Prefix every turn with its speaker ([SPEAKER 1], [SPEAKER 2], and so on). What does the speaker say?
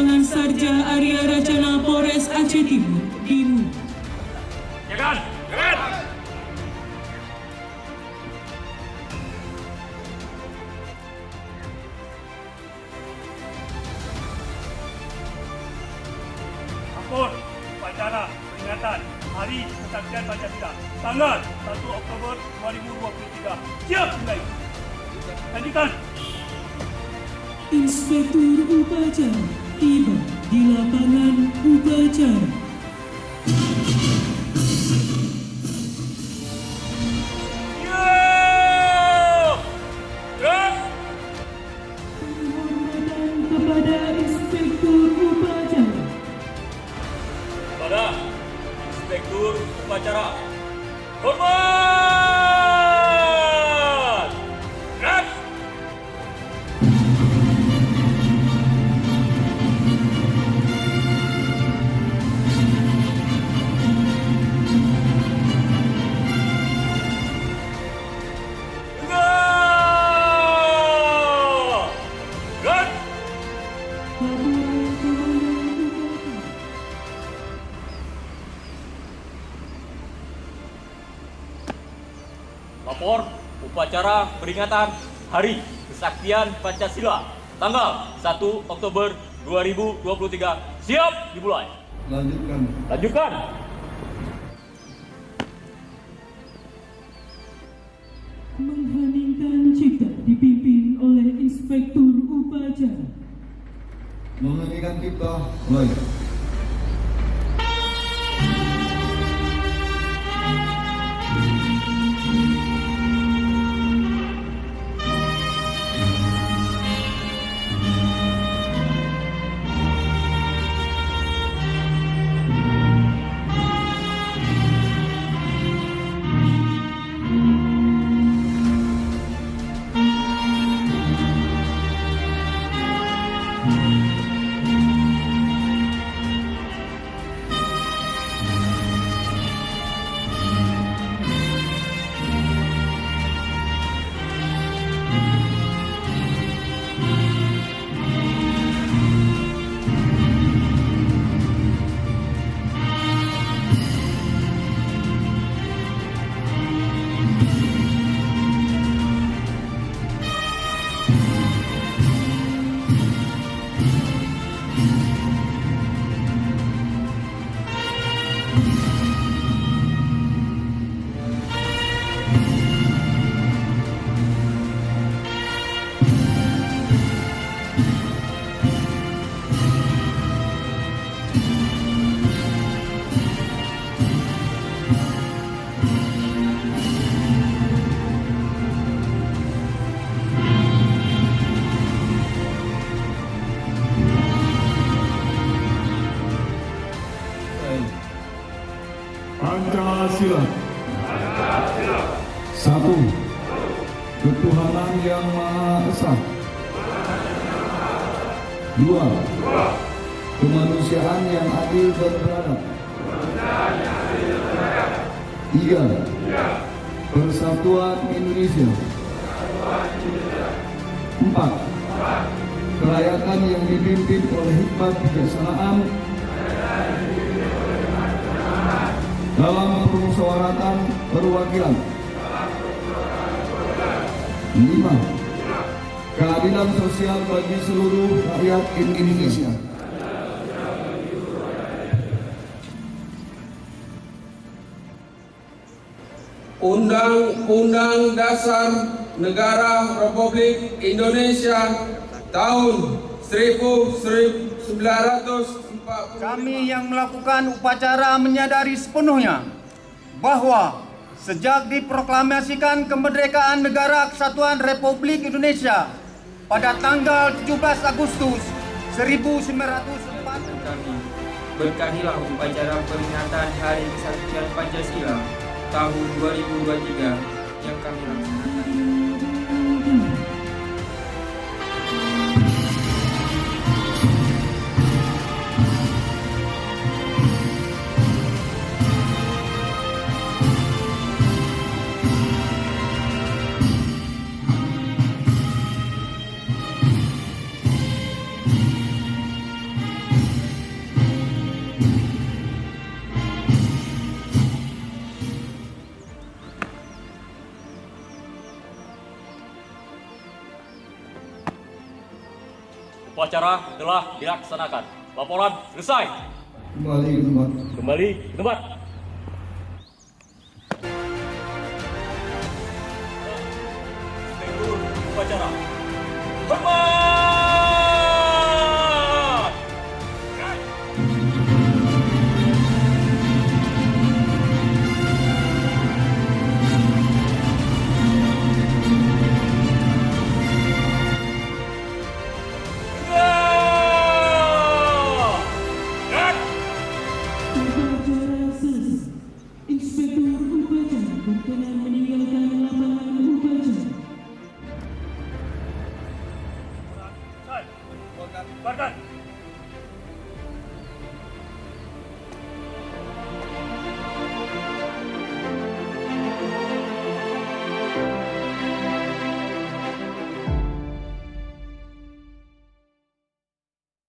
[SPEAKER 1] Lapangan Sarja Arya Racana Polres Aceh Timur dimulai.
[SPEAKER 2] Jagaan! Jagaan! Ampun, upacara peringatan Hari Kesaktian Pancasila tanggal 1 Oktober 2023. Siap dimulai. Lanjutkan.
[SPEAKER 1] Inspektur upacara tiba di lapangan upacara. Penghormatan kepada Inspektur upacara.
[SPEAKER 2] Kepada Inspektur upacara. Hormat! Gerak! Lapor upacara peringatan Hari Kesaktian Pancasila tanggal 1 Oktober 2023 siap dimulai. Lanjutkan.
[SPEAKER 1] Mengheningkan cipta dipimpin oleh Inspektur upacara.
[SPEAKER 3] Mengheningkan cipta mulai. Pancasila. Satu, ketuhanan yang Maha Esa. Dua, kemanusiaan yang adil dan beradab. Tiga, persatuan Indonesia. Empat, kerakyatan yang dipimpin oleh hikmat kebijaksanaan dalam permusyawaratan perwakilan. 5. Keadilan sosial bagi seluruh rakyat Indonesia.
[SPEAKER 4] Undang-Undang Dasar Negara Republik Indonesia tahun 1945.
[SPEAKER 5] Kami yang melakukan upacara menyadari sepenuhnya bahwa sejak diproklamasikan kemerdekaan Negara Kesatuan Republik Indonesia pada tanggal 17 Agustus 1945,
[SPEAKER 6] berkahilah upacara peringatan Hari Kesaktian Pancasila tahun 2023 yang kami laksanakan.
[SPEAKER 2] upacara telah dilaksanakan. Laporan selesai.
[SPEAKER 3] Kembali ke tempat.
[SPEAKER 2] Kembali ke tempat. Inspektur upacara. Hormat!
[SPEAKER 1] Upacara selesai. Inspektur upacara berkenan